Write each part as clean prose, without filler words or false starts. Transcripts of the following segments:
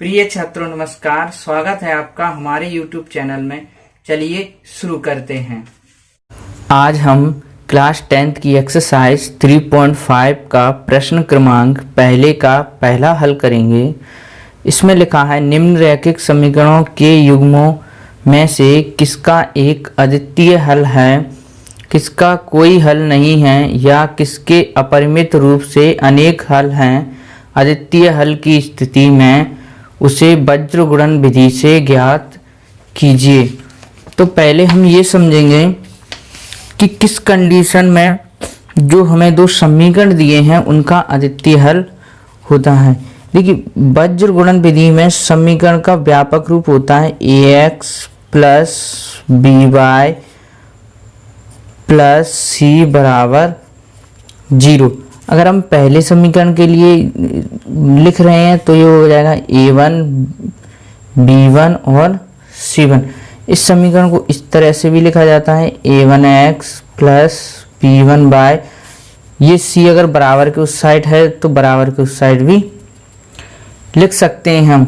प्रिय छात्रों नमस्कार, स्वागत है आपका हमारे YouTube चैनल में। चलिए शुरू करते हैं। आज हम क्लास 10th की एक्सरसाइज 3.5 का प्रश्न क्रमांक पहले का पहला हल करेंगे। इसमें लिखा है निम्नलिखित समीकरणों के युग्मों में से किसका एक अद्वितीय हल है, किसका कोई हल नहीं है या किसके अपरिमित रूप से अनेक हल हैं। अद्वितीय हल की स्थिति में उसे वज्र गुणन विधि से ज्ञात कीजिए। तो पहले हम ये समझेंगे कि किस कंडीशन में जो हमें दो समीकरण दिए हैं उनका अद्वितीय हल होता है। देखिए, वज्र गुणन विधि में समीकरण का व्यापक रूप होता है ax प्लस by प्लस सी बराबर 0। अगर हम पहले समीकरण के लिए लिख रहे हैं तो ये हो जाएगा a1 b1 और c1। इस समीकरण को इस तरह से भी लिखा जाता है a1x प्लस b1 बाय, ये c अगर बराबर के उस साइड है तो बराबर के उस साइड भी लिख सकते हैं हम।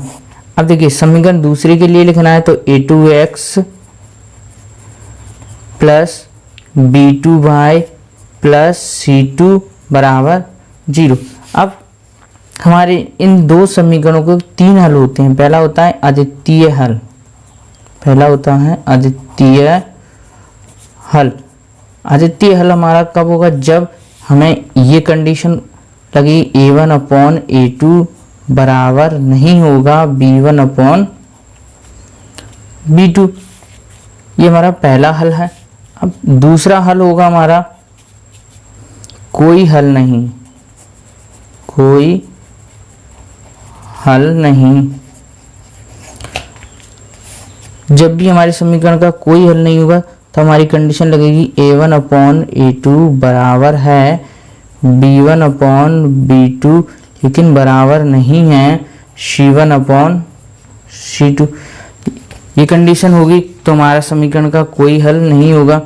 अब देखिए, समीकरण दूसरे के लिए लिखना है तो a2x plus b2 bye plus c2 बराबर 0। अब हमारे इन दो समीकरणों के तीन हल होते हैं। पहला होता है अद्वितीय हल, अद्वितीय हल हमारा कब होगा, जब हमें ये कंडीशन लगी a1 अपॉन a2 बराबर नहीं होगा b1 अपॉन b2। ये हमारा पहला हल है। अब दूसरा हल होगा हमारा कोई हल नहीं। जब भी हमारे समीकरण का कोई हल नहीं होगा तो हमारी कंडीशन लगेगी a1 अपॉन a2 बराबर है b1 अपॉन b2, लेकिन बराबर नहीं है c1 अपॉन c2। ये कंडीशन होगी तो हमारा समीकरण का कोई हल नहीं होगा।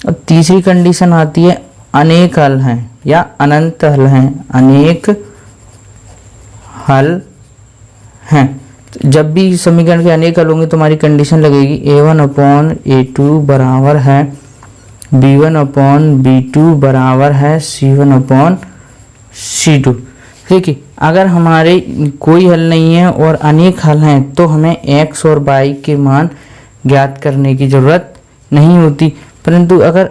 और तीसरी कंडीशन आती है अनेक हल हैं या अनंत हल हैं, अनेक हल हैं। जब भी समीकरण के अनेक हल होंगे तो हमारी कंडीशन लगेगी a1 अपॉन a2 बराबर है b1 अपॉन b2 बराबर है c1 अपॉन c2। देखिए, अगर हमारे कोई हल नहीं है और अनेक हल हैं तो हमें x और y के मान ज्ञात करने की ज़रूरत नहीं होती, परंतु अगर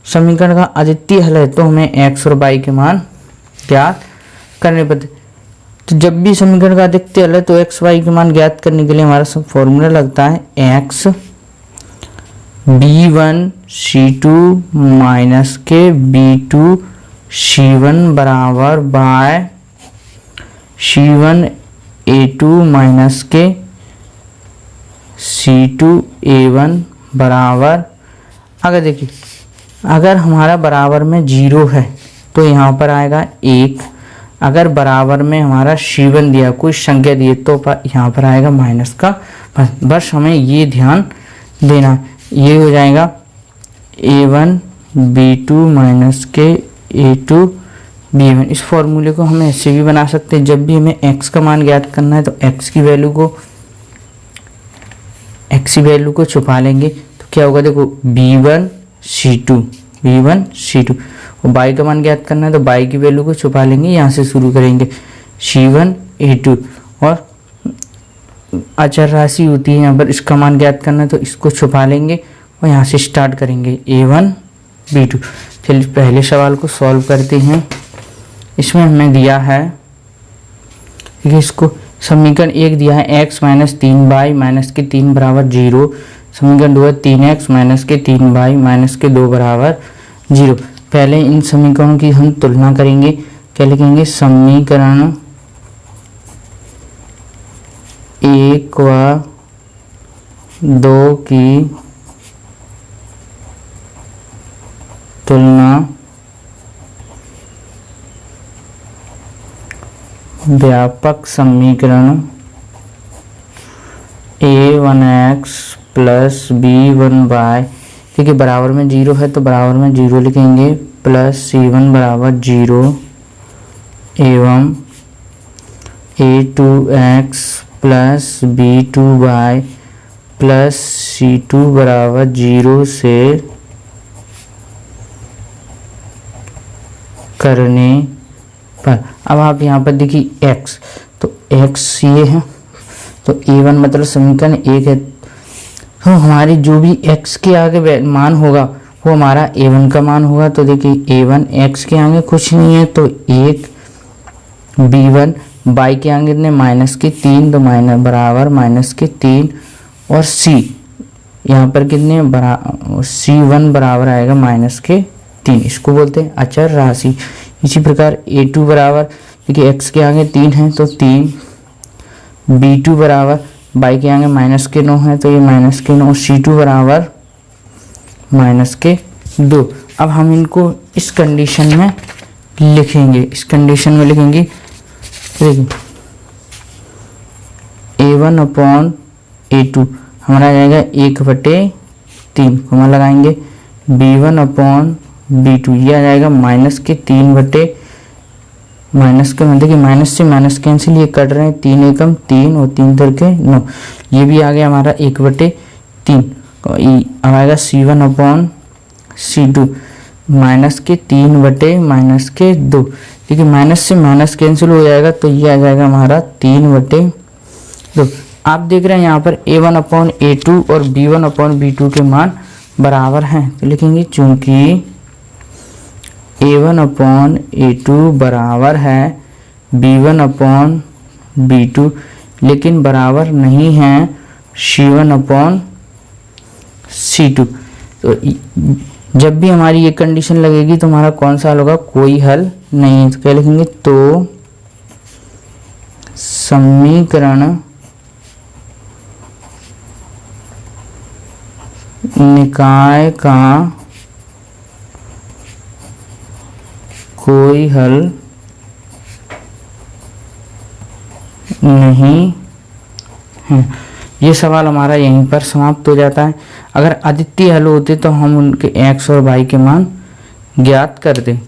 समीकरण का अद्वितीय हल है तो हमें x और y के मान ज्ञात करने पड़ते। तो जब भी समीकरण का अद्वितीय हल है तो x y के मान ज्ञात करने के लिए हमारा सब फॉर्मूला लगता है x b1 c2 माइनस के b2 c1 बराबर बाय c1 a2 माइनस के c2 a1 बराबर। अगर देखिए, अगर हमारा बराबर में 0 है तो यहाँ पर आएगा 1। अगर बराबर में हमारा c1 दिया, कोई संख्या दी तो यहाँ पर आएगा माइनस का। बस हमें ये ध्यान देना। ये हो जाएगा a1 b2 माइनस के a2 b1। इस फॉर्मूले को हम ऐसे भी बना सकते हैं, जब भी हमें x का मान ज्ञात करना है तो x की वैल्यू को छुपा लेंगे तो क्या होगा, देखो b1 c2 और y का मान ज्ञात करना है तो y की वैल्यू को छुपा लेंगे। यहाँ से शुरू करेंगे c1 a2 और अचर राशि होती है यहाँ पर, इसका मान ज्ञात करना है तो इसको छुपा लेंगे और यहाँ से स्टार्ट करेंगे a1 b2। चलिए पहले सवाल को सॉल्व करते हैं। इसमें हमें दिया है, देखिए इसको समीकरण 1 दिया है x माइनस 3y माइनस के 3 बराबर 0। समीकरण 2 है 3x माइनस के 3y माइनस के 2 बराबर 0। पहले इन समीकरणों की हम तुलना करेंगे। क्या लिखेंगे, समीकरण 1 व 2 की तुलना व्यापक समीकरण a1x प्लस b1y, देखिए बराबर में 0 है तो बराबर में 0 लिखेंगे, प्लस c1 बराबर 0 एवं a2x plus B2 plus C2 बराबर 0 से करने पर। अब आप यहाँ पर देखिए x, तो x ये है, तो A1 मतलब समीकरण 1 है, तो हमारी जो भी x के आगे मान होगा वो हमारा A1 का मान होगा। तो देखिए A1 x के आगे कुछ नहीं है, तो 1 B1 y के आगे कितने -3, तो माइनस बराबर -3 और c यहाँ पर कितने C1 बराबर आएगा -3, इसको बोलते हैं अचर राशि। इसी प्रकार A2 बराबर, देखिए x के आगे 3 है तो 3, B2 बराबर y के आगे -9 है तो ये -9 और C2 बराबर -2। अब हम इनको इस कंडीशन में लिखेंगे, देखिए A1 अपॉन A2 हमारा आ जाएगा 1/3, कोमा लगाएंगे, B1 अपॉन B2 ये आ जाएगा -3 माइनस के देखिए माइनस से माइनस कैंसिल, ये कट रहे हैं, 3 एकम 3 और 3 करके 9, ये भी आ गया हमारा 1/3। अब आएगा C1 अपॉन C2 -3/-2, देखिए माइनस से माइनस कैंसिल हो जाएगा तो ये आ जाएगा हमारा 3/2। आप देख रहे हैं यहाँ पर A1 अपॉन A2 और B1 अपॉन B2 के मान बराबर हैं, तो लिखेंगे चूंकि A1 अपॉन A2 बराबर है B1 अपॉन B2 लेकिन बराबर नहीं है C1 अपॉन C2। तो जब भी हमारी ये कंडीशन लगेगी तो हमारा कौन सा हल होगा, कोई हल नहीं है। तो क्या लिखेंगे, तो समीकरण निकाय का कोई हल नहीं है। ये सवाल हमारा यहीं पर समाप्त हो जाता है। अगर अद्वितीय हल होते तो हम उनके x और y के मान ज्ञात कर दें।